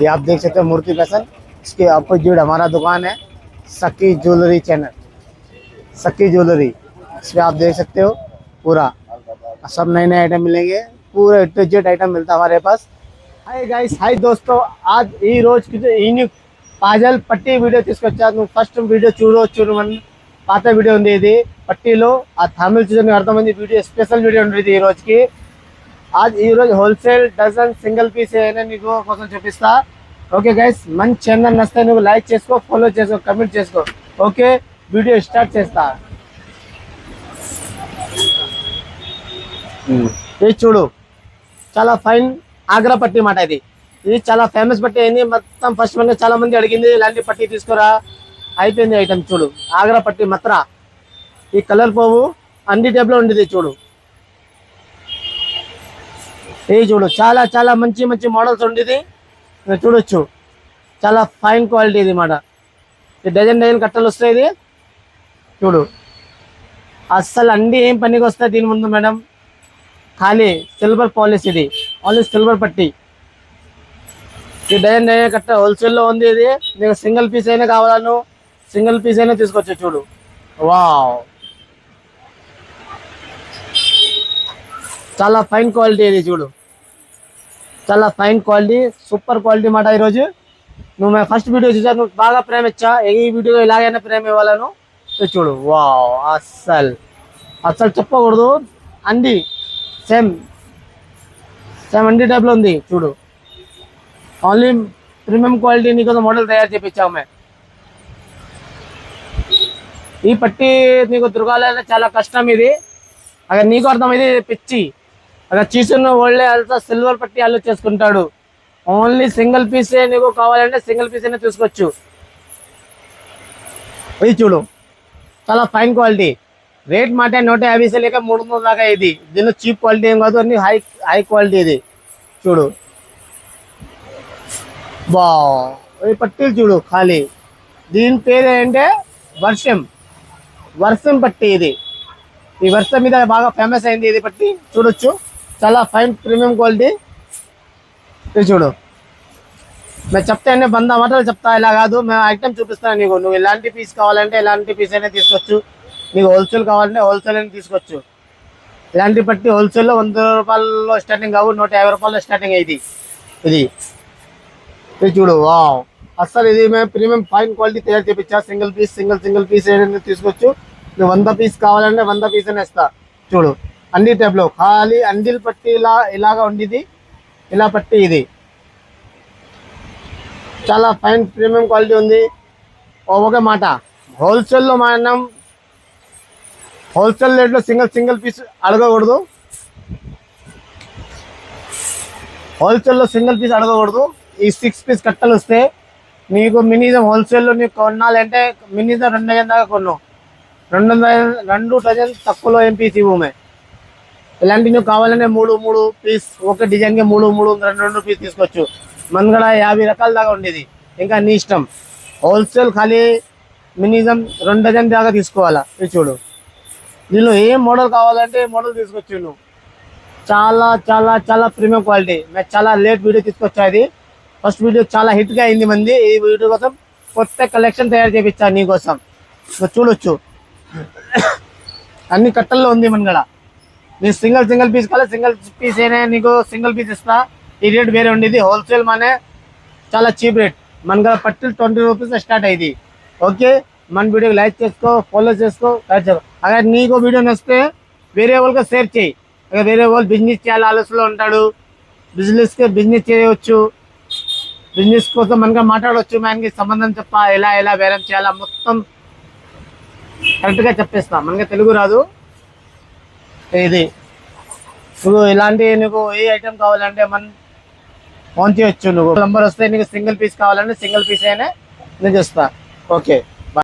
ये आप देख सकते हो मूर्ति फैशन। इसके अपोजिट हमारा दुकान है सकी ज्वेलरी चैनल, सकी ज्वेलरी। इसमें आप देख सकते हो पूरा सब नए नए आइटम मिलेंगे, पूरा A to Z आइटम मिलता है हमारे पास। हाय गाइस, हाय दोस्तों, आज ఈ రోజుకి యూనిక్ పాజల్ పట్టీ వీడియో తీసుకొచ్చాను। ఫస్ట్ వీడియో చూడమని పాత వీడియో ఉంది, ఇది పట్టీలో ఆ తమిళ చూసిన అర్థమైంది। వీడియో స్పెషల్ వీడియో ఉంది ఈ రోజుకి। ఈ రోజు హోల్సేల్ డజన్ సింగిల్ పీస్ అయినా నీకు కోసం చూపిస్తా। ఓకే గైస్, మన ఛానల్ నచ్చితే నువ్వు లైక్ చేసుకో, ఫాలో చేసుకో, కమెంట్ చేసుకో। ఓకే, వీడియో స్టార్ట్ చేస్తా। ఇది చూడు, చాలా ఫైన్ ఆగ్రా పట్టీ మాట। ఇది చాలా ఫేమస్ పట్టీ అయింది మొత్తం। ఫస్ట్ మన చాలా మంది అడిగింది ఇలాంటి పట్టీ తీసుకురా, అయిపోయింది ఐటమ్। చూడు, ఆగ్రా పట్టీ మత్రా, ఈ కలర్ పోవు అన్ని టైప్ లో ఉండేది। చూడు, ఇది చూడు, చాలా చాలా మంచి మంచి మోడల్స్ ఉండేది, చూడొచ్చు। చాలా ఫైన్ క్వాలిటీ ఇది మాట। ఈ డజన్ డజన్ కట్టలు వస్తాయి। ఇది చూడు, అస్సలు అన్ని ఏం పనికి వస్తాయి దీని ముందు మేడం। ఖాళీ సిల్వర్ పాలిష్, ఇది ఓన్లీ సిల్వర్ పట్టీ। ఈ డజన్ డజన్ కట్ట హోల్సేల్లో ఉంది। ఇది నీకు సింగిల్ పీస్ అయినా కావాలను, సింగిల్ పీస్ అయినా తీసుకోవచ్చు। చూడు, వావ్, చాలా ఫైన్ క్వాలిటీ ఇది। చూడు, చాలా ఫైన్ క్వాలిటీ, సూపర్ క్వాలిటీ మాట। ఈరోజు నువ్వు ఫస్ట్ వీడియో చూసా, నువ్వు బాగా ప్రేమ ఇచ్చా, ఈ వీడియో ఇలాగైనా ప్రేమ ఇవ్వాలను। చూడు, వావ్, అస్సలు చెప్పకూడదు, అండి సేమ్ అండి టైప్లో ఉంది। చూడు, ఓన్లీ ప్రీమియం క్వాలిటీ నీకోసం మోడల్ తయారు చేయించాము మేము। ఈ పట్టీ నీకు దొరకాలంటే చాలా కష్టం ఇది, అక్కడ నీకు అర్థమైంది పిచ్చి। అక్కడ చీసున్న ఓల్డే అంతా సిల్వర్ పట్టీ అల్లు చేసుకుంటాడు। ఓన్లీ సింగిల్ పీసే నీకు కావాలంటే సింగిల్ పీస్ అయినా తీసుకోవచ్చు। ఇది చూడు, చాలా ఫైన్ క్వాలిటీ। రేట్ మాట 150 से लेकर 300 దాకా ఇది। దీనిలో చీప్ క్వాలిటీ ఏం కాదు, అన్ని హై క్వాలిటీ ఇది। చూడు, ఈ పట్టీలు చూడు, ఖాళీ దీని పేరు ఏంటంటే వర్షం పట్టీ। ఇది ఈ వర్షం మీద బాగా ఫేమస్ అయింది ఇది పట్టీ। చూడొచ్చు, చాలా ఫైన్ ప్రీమియం క్వాలిటీ। ఇది చూడు, మేము చెప్తే అన్నీ 100 మాటలు చెప్తా, ఇలా కాదు, మేము ఐటమ్ చూపిస్తాను నీకు। నువ్వు ఎలాంటి పీస్ కావాలంటే ఎలాంటి పీస్ అయినా తీసుకోవచ్చు, నీకు హోల్సేల్ కావాలంటే హోల్సేల్ అయినా తీసుకోవచ్చు। ఇలాంటి పట్టి హోల్సేల్లో 100 రూపాయల్లో స్టార్టింగ్ కావు, 150 రూపాయల్లో స్టార్టింగ్ అయింది ఇది। ఇది చూడు, వావ్, అస్సలు ఇది మేము ప్రీమియం ఫైన్ క్వాలిటీ తయారు చేయించా। సింగిల్ పీస్ అయినా తీసుకోవచ్చు, నువ్వు 100 పీస్ కావాలంటే 100 పీస్ అయినా ఇస్తా। చూడు, అన్ని టైప్లో ఖాళీ అండిల్ పట్టి ఇలాగా ఉండేది, ఇలా పట్టి ఇది చాలా ఫైన్ ప్రీమియం క్వాలిటీ ఉంది। ఒక మాట, హోల్సేల్లో మనం హోల్సేల్ రేట్లో సింగిల్ పీస్ అడగకూడదు, హోల్సేల్లో సింగిల్ పీస్ అడగకూడదు। ఈ 6 పీస్ కట్టలు వస్తే నీకు మినిమం హోల్సేల్లో నీకు కొనాలంటే మినిమం 2 డజన్ దాకా కొన్నావు, 2 డజన్ తక్కువలో ఏం పీస్ ఇవ్వమే। ఇలాంటి నువ్వు కావాలంటే 3 పీస్, ఒక డిజైన్కి 2 పీస్ తీసుకోవచ్చు। మనగడ 50 రకాల దాకా ఉండేది, ఇంకా నీ ఇష్టం। హోల్సేల్ ఖాళీ మినిమం 2 డజన్ దాకా తీసుకోవాలా। ఇది చూడు, దీనిలో ఏ మోడల్ కావాలంటే మోడల్ తీసుకోవచ్చు నువ్వు। చాలా చాలా చాలా ప్రీమియం క్వాలిటీ। మేము చాలా లేట్ వీడియో తీసుకొచ్చా, ఇది ఫస్ట్ వీడియో చాలా హిట్గా అయింది మంది। ఈ వీడియో కోసం కొత్త కలెక్షన్ తయారు చేయించా నీకోసం, నువ్వు చూడొచ్చు। అన్ని కట్టల్లో ఉంది మనగడ। నీ సింగిల్ పీస్ కావాలి, సింగిల్ పీస్ అయినా నీకు సింగిల్ పీస్ ఇస్తా। ఈ రేట్ వేరే ఉండేది, హోల్సేల్ మానే చాలా చీప్ రేట్। మనగడ పట్టీలు 20 రూపీస్ స్టార్ట్ అయ్యింది। ఓకే, మన వీడియోకి లైక్ చేసుకో, ఫాలో చేసుకో। అगर నీకు వీడియో నచ్చితే వేరే వాళ్ళకి షేర్ చేయి। అगर వేరే వాళ్ళు బిజినెస్ చేయాలి ఆలోచనలో ఉంటాడు, బిజినెస్ చేయవచ్చు, బిజినెస్ కోసం మనగా మాట్లాడవచ్చు। మనకి సంబంధం చెప్పా, ఎలా బేరం చేయాలా మొత్తం కరెక్ట్గా చెప్పేస్తా। మనకి తెలుగు రాదు, ఇది నువ్వు ఇలాంటి నీకు ఏ ఐటమ్ కావాలంటే ఫోన్ చేయొచ్చు। నువ్వు నంబర్ వస్తే నీకు సింగిల్ పీస్ కావాలంటే సింగిల్ పీస్ అయినా నేను చేస్తా। ఓకే।